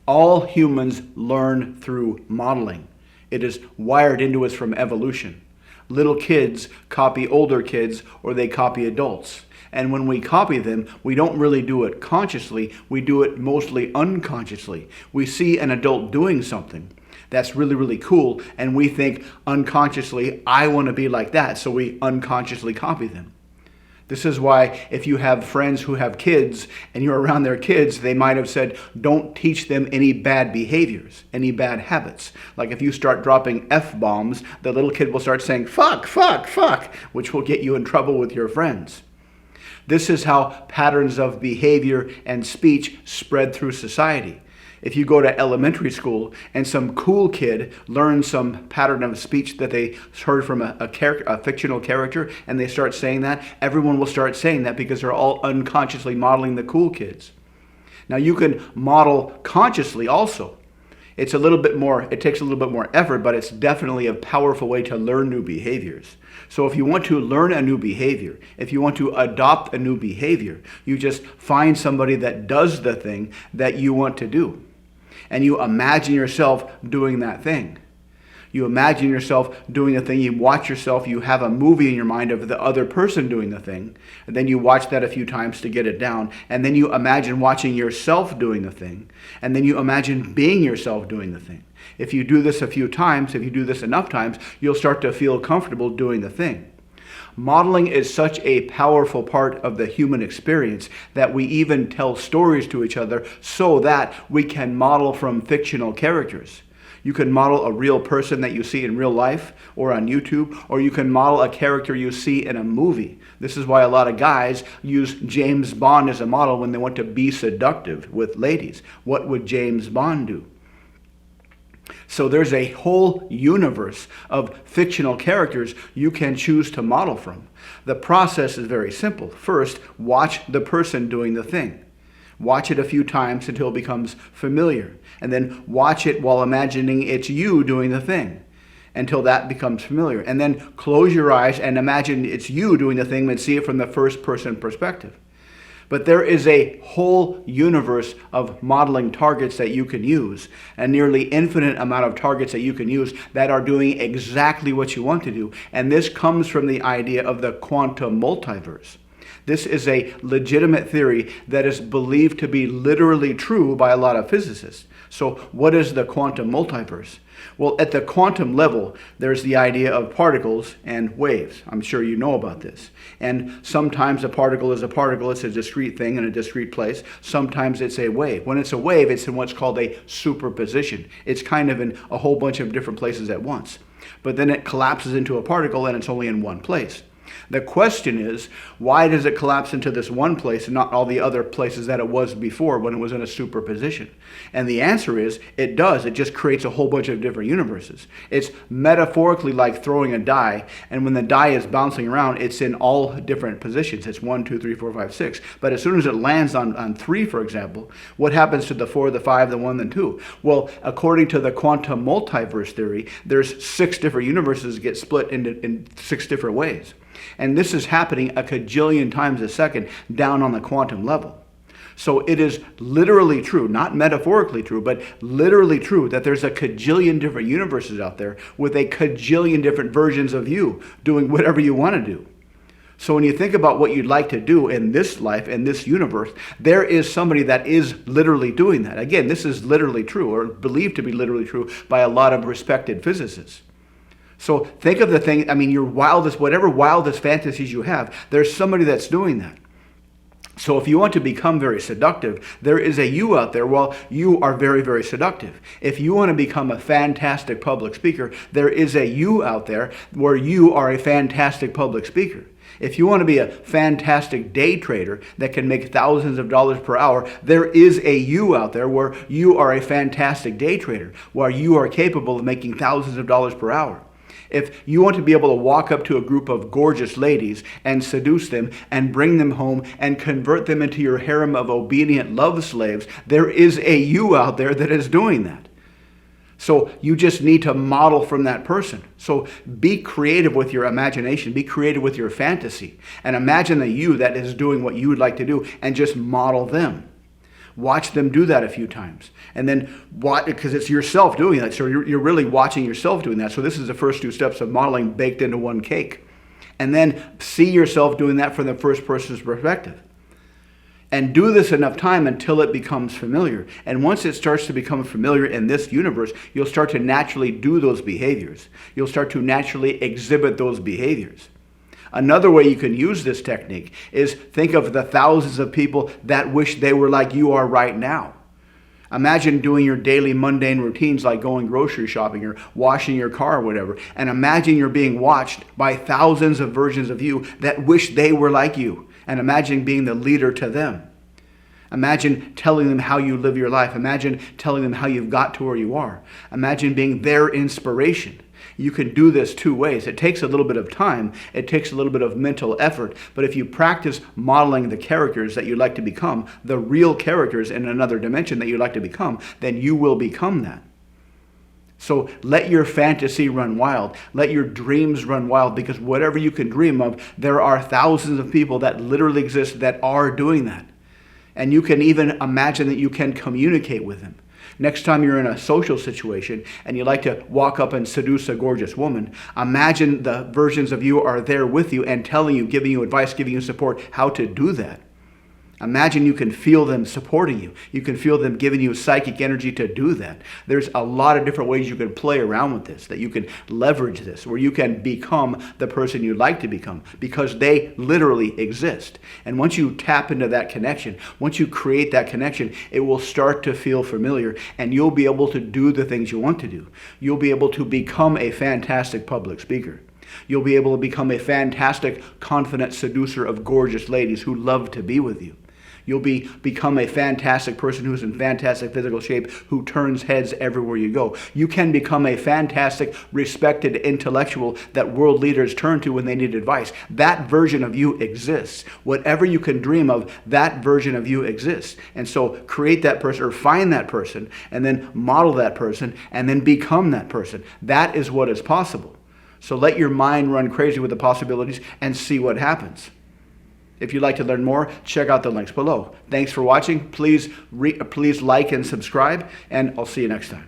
All humans learn through modeling. It is wired into us from evolution. Little kids copy older kids, or they copy adults. And when we copy them, we don't really do it consciously. We do it mostly unconsciously. We see an adult doing something that's really, really cool, and we think unconsciously, I want to be like that, so we unconsciously copy them. This is why if you have friends who have kids and you're around their kids, they might have said, don't teach them any bad behaviors, any bad habits. Like if you start dropping F-bombs, the little kid will start saying, fuck, fuck, fuck, which will get you in trouble with your friends. This is how patterns of behavior and speech spread through society. If you go to elementary school and some cool kid learns some pattern of speech that they heard from a fictional character, and they start saying that, everyone will start saying that because they're all unconsciously modeling the cool kids. Now you can model consciously also. It takes a little bit more effort, but it's definitely a powerful way to learn new behaviors. So if you want to learn a new behavior, if you want to adopt a new behavior, you just find somebody that does the thing that you want to do. And you imagine yourself doing that thing. You imagine yourself doing the thing, you watch yourself, you have a movie in your mind of the other person doing the thing, and then you watch that a few times to get it down, and then you imagine watching yourself doing the thing, and then you imagine being yourself doing the thing. If you do this a few times, if you do this enough times, you'll start to feel comfortable doing the thing. Modeling is such a powerful part of the human experience that we even tell stories to each other so that we can model from fictional characters. You can model a real person that you see in real life or on YouTube, or you can model a character you see in a movie. This is why a lot of guys use James Bond as a model when they want to be seductive with ladies. What would James Bond do? So there's a whole universe of fictional characters you can choose to model from. The process is very simple. First, watch the person doing the thing. Watch it a few times until it becomes familiar. And then watch it while imagining it's you doing the thing until that becomes familiar. And then close your eyes and imagine it's you doing the thing and see it from the first person perspective. But there is a whole universe of modeling targets that you can use, a nearly infinite amount of targets that you can use that are doing exactly what you want to do. And this comes from the idea of the quantum multiverse. This is a legitimate theory that is believed to be literally true by a lot of physicists. So what is the quantum multiverse? Well, at the quantum level, there's the idea of particles and waves. I'm sure you know about this. And sometimes a particle is a particle. It's a discrete thing in a discrete place. Sometimes it's a wave. When it's a wave, it's in what's called a superposition. It's kind of in a whole bunch of different places at once. But then it collapses into a particle and it's only in one place. The question is, why does it collapse into this one place and not all the other places that it was before when it was in a superposition? And the answer is, it does. It just creates a whole bunch of different universes. It's metaphorically like throwing a die, and when the die is bouncing around, it's in all different positions. It's 1, 2, 3, 4, 5, 6. But as soon as it lands on 3, for example, what happens to the 4, the 5, the 1, the 2? Well, according to the quantum multiverse theory, there's 6 different universes that get split in 6 different ways. And this is happening a cajillion times a second down on the quantum level. So it is literally true, not metaphorically true, but literally true that there's a cajillion different universes out there with a cajillion different versions of you doing whatever you want to do. So when you think about what you'd like to do in this life, in this universe, there is somebody that is literally doing that. Again, this is literally true, or believed to be literally true by a lot of respected physicists. So think of the thing, your wildest, whatever wildest fantasies you have, there's somebody that's doing that. So if you want to become very seductive, there is a you out there, well, you are very, very seductive. If you want to become a fantastic public speaker, there is a you out there where you are a fantastic public speaker. If you want to be a fantastic day trader that can make thousands of dollars per hour, there is a you out there where you are a fantastic day trader, where you are capable of making thousands of dollars per hour. If you want to be able to walk up to a group of gorgeous ladies and seduce them and bring them home and convert them into your harem of obedient love slaves, there is a you out there that is doing that. So you just need to model from that person. So be creative with your imagination, be creative with your fantasy, and imagine the you that is doing what you would like to do and just model them. Watch them do that a few times. And then watch, because it's yourself doing that. So you're really watching yourself doing that. So this is the first 2 steps of modeling baked into one cake. And then see yourself doing that from the first person's perspective. And do this enough time until it becomes familiar. And once it starts to become familiar in this universe, you'll start to naturally do those behaviors. You'll start to naturally exhibit those behaviors. Another way you can use this technique is think of the thousands of people that wish they were like you are right now. Imagine doing your daily mundane routines like going grocery shopping or washing your car or whatever. And imagine you're being watched by thousands of versions of you that wish they were like you. And imagine being the leader to them. Imagine telling them how you live your life. Imagine telling them how you've got to where you are. Imagine being their inspiration. You can do this 2 ways. It takes a little bit of time. It takes a little bit of mental effort. But if you practice modeling the characters that you'd like to become, the real characters in another dimension that you'd like to become, then you will become that. So let your fantasy run wild. Let your dreams run wild, because whatever you can dream of, there are thousands of people that literally exist that are doing that. And you can even imagine that you can communicate with them. Next time you're in a social situation and you like to walk up and seduce a gorgeous woman, imagine the versions of you are there with you and telling you, giving you advice, giving you support how to do that. Imagine you can feel them supporting you. You can feel them giving you psychic energy to do that. There's a lot of different ways you can play around with this, that you can leverage this, where you can become the person you'd like to become, because they literally exist. And once you tap into that connection, once you create that connection, it will start to feel familiar, and you'll be able to do the things you want to do. You'll be able to become a fantastic public speaker. You'll be able to become a fantastic, confident seducer of gorgeous ladies who love to be with you. You'll become a fantastic person who's in fantastic physical shape, who turns heads everywhere you go. You can become a fantastic, respected intellectual that world leaders turn to when they need advice. That version of you exists. Whatever you can dream of, that version of you exists. And so create that person, or find that person, and then model that person, and then become that person. That is what is possible. So let your mind run crazy with the possibilities and see what happens. If you'd like to learn more, check out the links below. Thanks for watching. Please like and subscribe, and I'll see you next time.